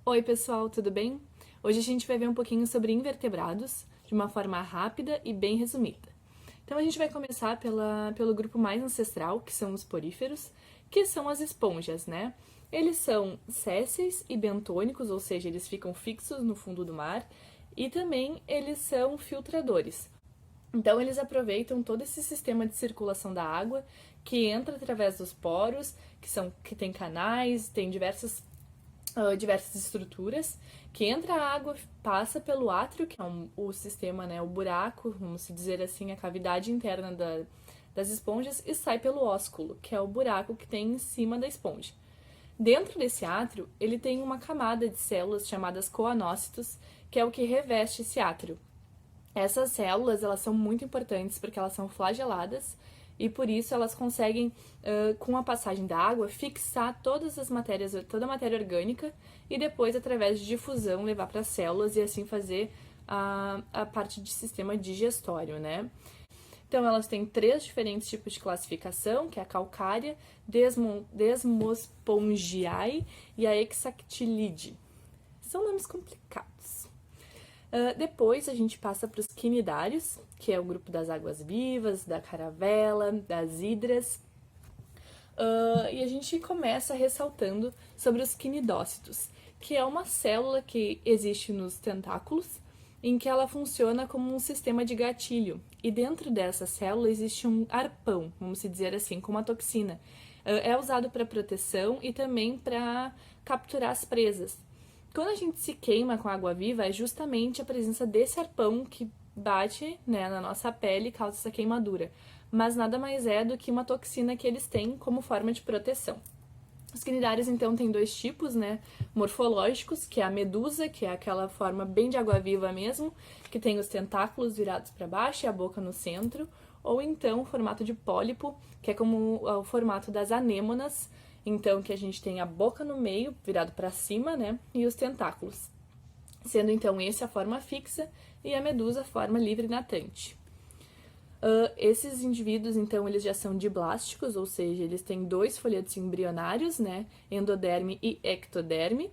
Oi, pessoal, tudo bem? Hoje a gente vai ver um pouquinho sobre invertebrados, de uma forma rápida e bem resumida. Então a gente vai começar pelo grupo mais ancestral, que são os poríferos, que são as esponjas, né? Eles são sésseis e bentônicos, ou seja, eles ficam fixos no fundo do mar, e também eles são filtradores. Então eles aproveitam todo esse sistema de circulação da água que entra através dos poros, que tem canais, tem diversas estruturas, que entra a água, passa pelo átrio, que é o sistema, né, o buraco, vamos dizer assim, a cavidade interna das esponjas, e sai pelo ósculo, que é o buraco que tem em cima da esponja. Dentro desse átrio, ele tem uma camada de células chamadas coanócitos, que é o que reveste esse átrio. Essas células, elas são muito importantes porque elas são flageladas e por isso elas conseguem, com a passagem da água, fixar toda a matéria orgânica e depois, através de difusão, levar para as células e assim fazer a parte de sistema digestório, né? Então, elas têm três diferentes tipos de classificação, que é a calcária, Desmospongiae e a Hexactylide. São nomes complicados. Depois a gente passa para os quinidários, que é o grupo das águas-vivas, da caravela, das hidras. E a gente começa ressaltando sobre os quinidócitos, que é uma célula que existe nos tentáculos, em que ela funciona como um sistema de gatilho. E dentro dessa célula existe um arpão, vamos dizer assim, com uma toxina. É usado para proteção e também para capturar as presas. Quando a gente se queima com água viva, é justamente a presença desse arpão que bate, né, na nossa pele e causa essa queimadura. Mas nada mais é do que uma toxina que eles têm como forma de proteção. Os quinidários, então, têm dois tipos, né, morfológicos, que é a medusa, que é aquela forma bem de água-viva mesmo, que tem os tentáculos virados para baixo e a boca no centro, ou então o formato de pólipo, que é como o formato das anêmonas, então que a gente tem a boca no meio, virado para cima, né, e os tentáculos. Sendo então esse a forma fixa e a medusa a forma livre e natante. Esses indivíduos, então, eles já são diblásticos, ou seja, eles têm dois folhetos embrionários, né, endoderme e ectoderme.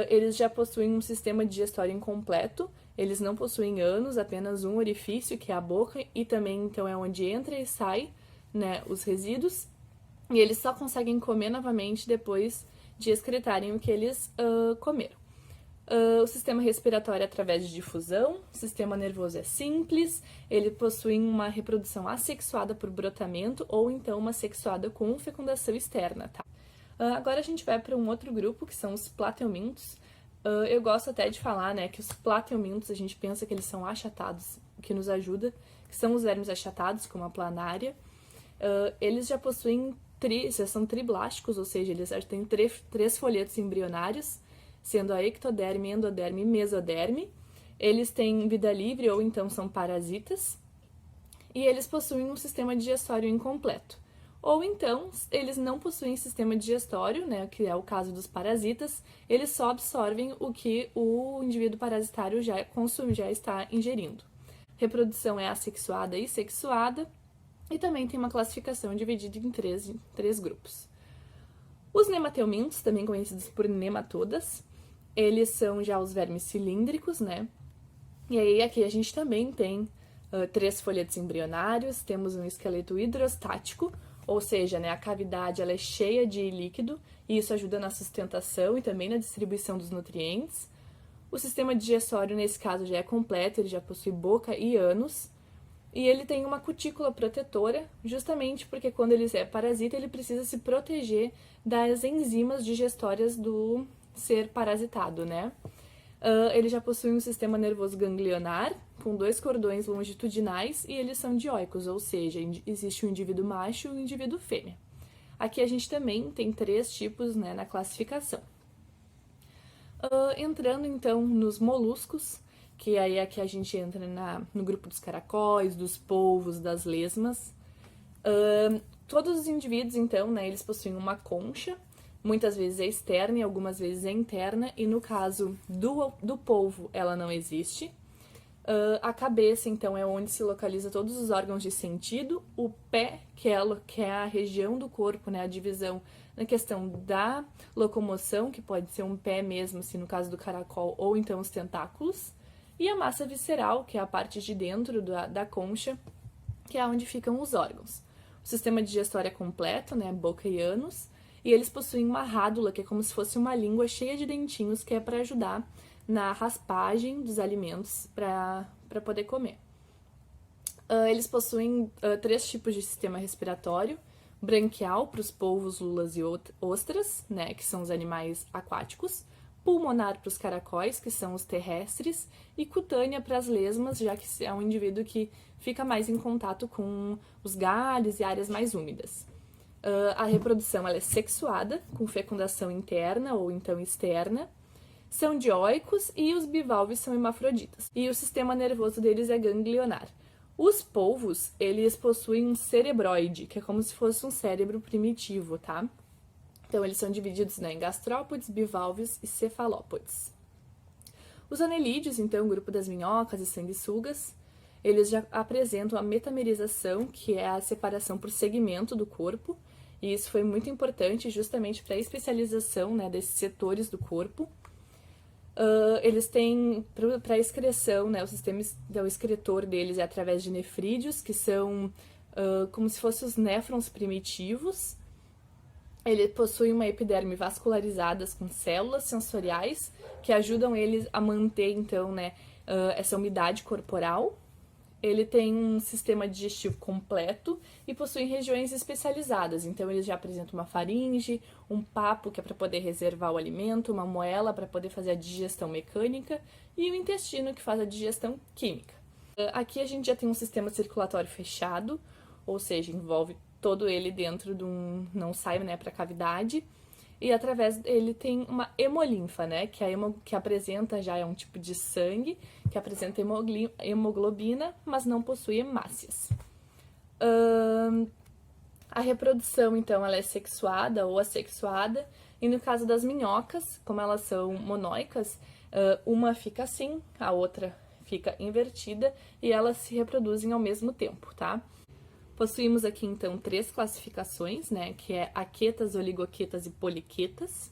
Eles já possuem um sistema digestório incompleto, eles não possuem ânus, apenas um orifício, que é a boca, e também, então, é onde entra e sai, né, os resíduos. E eles só conseguem comer novamente depois de excretarem o que eles comeram. O sistema respiratório é através de difusão, o sistema nervoso é simples, ele possui uma reprodução assexuada por brotamento ou então uma sexuada com fecundação externa, tá? Agora a gente vai para um outro grupo, que são os plateumintos. Eu gosto até de falar, né, que os plateumintos, a gente pensa que eles são achatados, o que nos ajuda, que são os vermes achatados, como a planária. Eles já possuem, já são triblásticos, ou seja, eles já têm três folhetos embrionários, sendo a ectoderme, endoderme e mesoderme. Eles têm vida livre ou então são parasitas. E eles possuem um sistema digestório incompleto. Ou então, eles não possuem sistema digestório, né, que é o caso dos parasitas, eles só absorvem o que o indivíduo parasitário já está ingerindo. Reprodução é assexuada e sexuada, e também tem uma classificação dividida em três grupos. Os nemateumintos, também conhecidos por nematodas, eles são já os vermes cilíndricos, né? E aí aqui a gente também tem três folhetos embrionários, temos um esqueleto hidrostático, ou seja, né, a cavidade ela é cheia de líquido e isso ajuda na sustentação e também na distribuição dos nutrientes. O sistema digestório, nesse caso, já é completo, ele já possui boca e ânus. E ele tem uma cutícula protetora, justamente porque quando ele é parasita, ele precisa se proteger das enzimas digestórias do ser parasitado, né? Ele já possui um sistema nervoso ganglionar, com dois cordões longitudinais, e eles são dioicos, ou seja, existe um indivíduo macho e um indivíduo fêmea. Aqui a gente também tem três tipos, né, na classificação. Entrando então nos moluscos, que aí aqui a gente entra no grupo dos caracóis, dos polvos, das lesmas. Todos os indivíduos, então, né, eles possuem uma concha, muitas vezes é externa e algumas vezes é interna, e no caso do polvo ela não existe. A cabeça, então, é onde se localiza todos os órgãos de sentido. O pé, que é a região do corpo, né, a divisão na questão da locomoção, que pode ser um pé mesmo, assim, no caso do caracol, ou então os tentáculos. E a massa visceral, que é a parte de dentro da concha, que é onde ficam os órgãos. O sistema digestório é completo, né, boca e ânus, e eles possuem uma rádula, que é como se fosse uma língua cheia de dentinhos, que é para ajudar na raspagem dos alimentos para poder comer. Eles possuem 3 tipos de sistema respiratório: branquial para os polvos, lulas e ostras, né, que são os animais aquáticos; pulmonar para os caracóis, que são os terrestres; e cutânea para as lesmas, já que é um indivíduo que fica mais em contato com os galhos e áreas mais úmidas. A reprodução ela é sexuada, com fecundação interna ou então externa. São dioicos e os bivalves são hermafroditas. E o sistema nervoso deles é ganglionar. Os polvos, eles possuem um cerebroide, que é como se fosse um cérebro primitivo, tá? Então, eles são divididos, né, em gastrópodes, bivalves e cefalópodes. Os anelídeos, então, o grupo das minhocas e sanguessugas, eles já apresentam a metamerização, que é a separação por segmento do corpo, e isso foi muito importante justamente para a especialização, né, desses setores do corpo. Eles têm, para excreção, né, o sistema o excretor deles é através de nefrídeos, que são como se fossem os néfrons primitivos. Ele possui uma epiderme vascularizada com células sensoriais que ajudam eles a manter, então, né, essa umidade corporal. Ele tem um sistema digestivo completo e possui regiões especializadas. Então, eles já apresentam uma faringe, um papo, que é para poder reservar o alimento, uma moela para poder fazer a digestão mecânica e o intestino, que faz a digestão química. Aqui a gente já tem um sistema circulatório fechado, ou seja, envolve todo ele dentro de um... não sai, né, para a cavidade. E através dele tem uma hemolinfa, né, que apresenta já é um tipo de sangue, que apresenta hemoglobina, mas não possui hemácias. A reprodução, então, ela é sexuada ou assexuada, e no caso das minhocas, como elas são monóicas, uma fica assim, a outra fica invertida, e elas se reproduzem ao mesmo tempo, tá? Possuímos aqui, então, 3 classificações, né, que é aquetas, oligoquetas e poliquetas.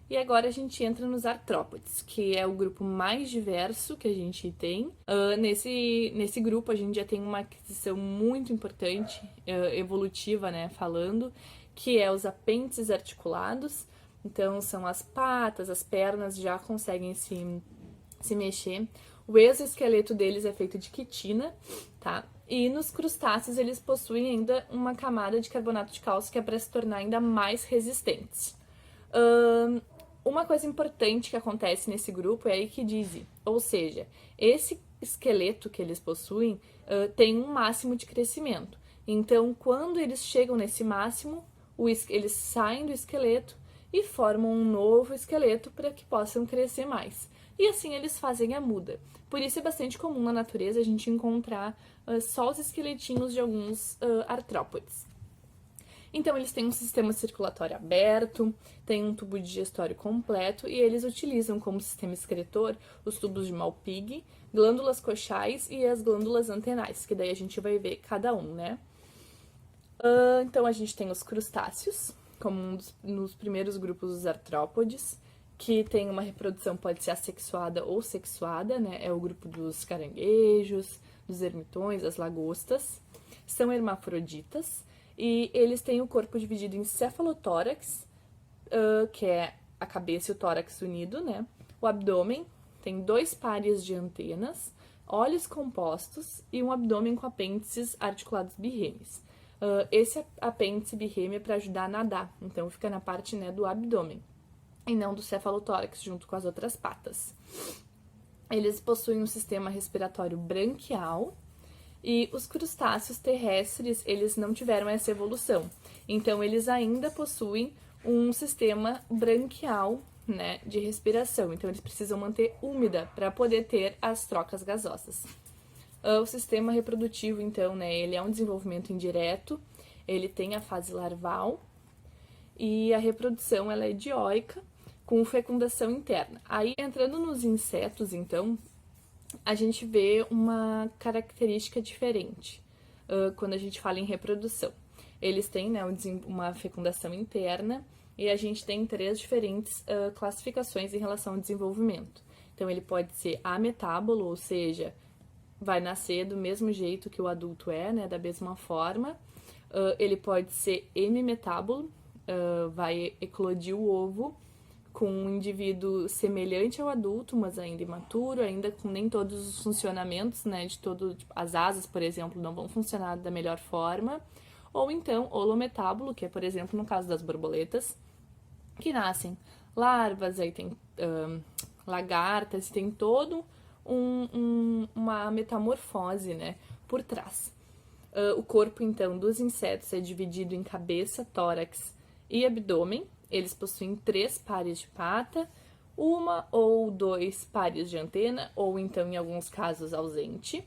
E agora a gente entra nos artrópodes, que é o grupo mais diverso que a gente tem. Nesse grupo a gente já tem uma aquisição muito importante, evolutiva, né, falando, que é os apêndices articulados. Então, são as patas, as pernas já conseguem se mexer. O exoesqueleto deles é feito de quitina, tá? E nos crustáceos eles possuem ainda uma camada de carbonato de cálcio que é para se tornar ainda mais resistentes. Uma coisa importante que acontece nesse grupo é a equidise, ou seja, esse esqueleto que eles possuem tem um máximo de crescimento. Então, quando eles chegam nesse máximo, eles saem do esqueleto e formam um novo esqueleto para que possam crescer mais. E assim eles fazem a muda. Por isso é bastante comum na natureza a gente encontrar só os esqueletinhos de alguns artrópodes. Então, eles têm um sistema circulatório aberto, têm um tubo digestório completo e eles utilizam como sistema excretor os tubos de Malpighi, glândulas coxais e as glândulas antenais, que daí a gente vai ver cada um, né? Então, a gente tem os crustáceos, como nos primeiros grupos dos artrópodes, que tem uma reprodução, pode ser assexuada ou sexuada, né? É o grupo dos caranguejos, dos ermitões, as lagostas. São hermafroditas e eles têm o corpo dividido em cefalotórax, que é a cabeça e o tórax unido, né? O abdômen tem 2 pares de antenas, olhos compostos e um abdômen com apêndices articulados birremes. Esse apêndice birreme é para ajudar a nadar, então fica na parte, né, do abdômen e não do cefalotórax, junto com as outras patas. Eles possuem um sistema respiratório branquial e os crustáceos terrestres, eles não tiveram essa evolução. Então, eles ainda possuem um sistema branquial, né, de respiração. Então, eles precisam manter úmida para poder ter as trocas gasosas. O sistema reprodutivo, então, né, ele é um desenvolvimento indireto, ele tem a fase larval e a reprodução ela é dioica, com fecundação interna. Aí, entrando nos insetos, então, a gente vê uma característica diferente quando a gente fala em reprodução. Eles têm, né, uma fecundação interna e a gente tem 3 diferentes classificações em relação ao desenvolvimento. Então, ele pode ser ametábulo, ou seja, vai nascer do mesmo jeito que o adulto né, da mesma forma. Ele pode ser hemimetábulo, vai eclodir o ovo com um indivíduo semelhante ao adulto, mas ainda imaturo, ainda com nem todos os funcionamentos, né, tipo, as asas, por exemplo, não vão funcionar da melhor forma. Ou então, holometábulo, que é, por exemplo, no caso das borboletas, que nascem larvas, aí tem lagartas, tem todo uma metamorfose, né, por trás. O corpo, então, dos insetos é dividido em cabeça, tórax e abdômen. Eles possuem 3 pares de pata, 1 ou 2 pares de antena, ou então, em alguns casos, ausente.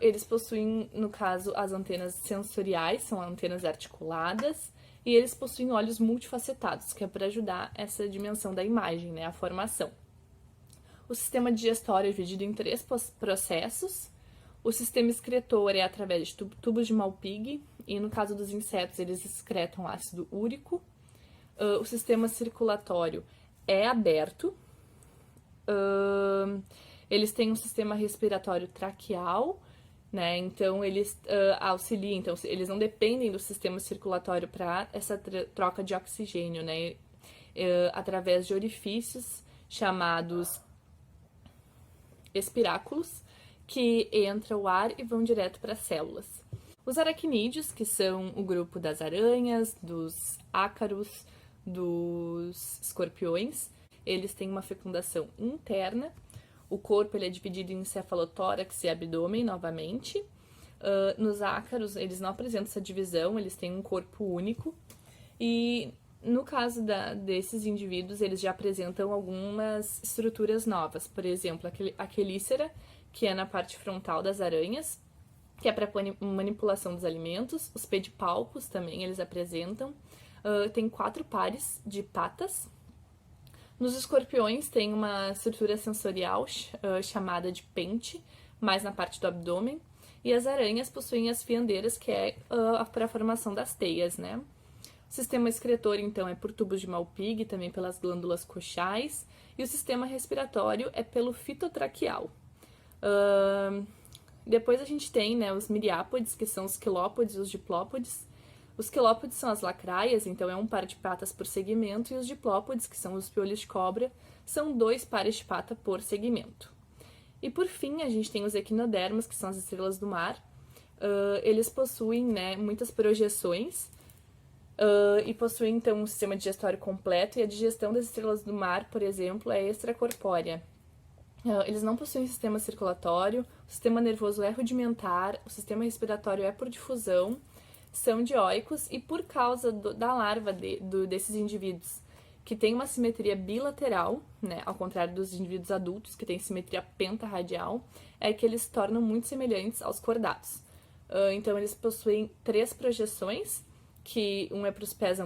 Eles possuem, no caso, as antenas sensoriais, são antenas articuladas, e eles possuem olhos multifacetados, que é para ajudar essa dimensão da imagem, né, a formação. O sistema digestório é dividido em 3 processos. O sistema excretor é através de tubos de Malpighi, e no caso dos insetos, eles excretam ácido úrico. O sistema circulatório é aberto. Eles têm um sistema respiratório traqueal, né? Então, eles auxiliam, então, eles não dependem do sistema circulatório para essa troca de oxigênio, né? Através de orifícios chamados espiráculos, que entra o ar e vão direto para as células. Os aracnídeos, que são o grupo das aranhas, dos ácaros, dos escorpiões, eles têm uma fecundação interna. O corpo ele é dividido em cefalotórax e abdômen, novamente. Nos ácaros, eles não apresentam essa divisão, eles têm um corpo único. E no caso desses indivíduos, eles já apresentam algumas estruturas novas. Por exemplo, a quelícera, que é na parte frontal das aranhas, que é para manipulação dos alimentos. Os pedipalpos também eles apresentam. Tem 4 pares de patas. Nos escorpiões tem uma estrutura sensorial chamada de pente, mais na parte do abdômen. E as aranhas possuem as fiandeiras, que é para a formação das teias, né? O sistema excretor, então, é por tubos de Malpighi, também pelas glândulas coxais. E o sistema respiratório é pelo fitotraqueal. Depois a gente tem, né, os miriápodes, que são os quilópodes e os diplópodes. Os quilópodes são as lacraias, então é um par de patas por segmento, e os diplópodes, que são os piolhos de cobra, são 2 pares de pata por segmento. E por fim, a gente tem os equinodermas, que são as estrelas do mar. Eles possuem, né, muitas projeções e possuem, então, um sistema digestório completo, e a digestão das estrelas do mar, por exemplo, é extracorpórea. Eles não possuem sistema circulatório, o sistema nervoso é rudimentar, o sistema respiratório é por difusão, são dioicos, e por causa da larva desses indivíduos, que tem uma simetria bilateral, né, ao contrário dos indivíduos adultos, que têm simetria pentarradial, é que eles se tornam muito semelhantes aos cordados. Então, eles possuem 3 projeções, que um é para os pés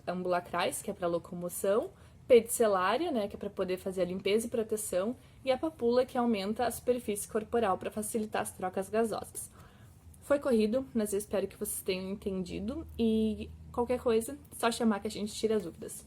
ambulacrais, que é para locomoção, pedicelária, né, que é para poder fazer a limpeza e proteção, e a papula, que aumenta a superfície corporal para facilitar as trocas gasosas. Foi corrido, mas eu espero que vocês tenham entendido, e qualquer coisa, só chamar que a gente tira as dúvidas.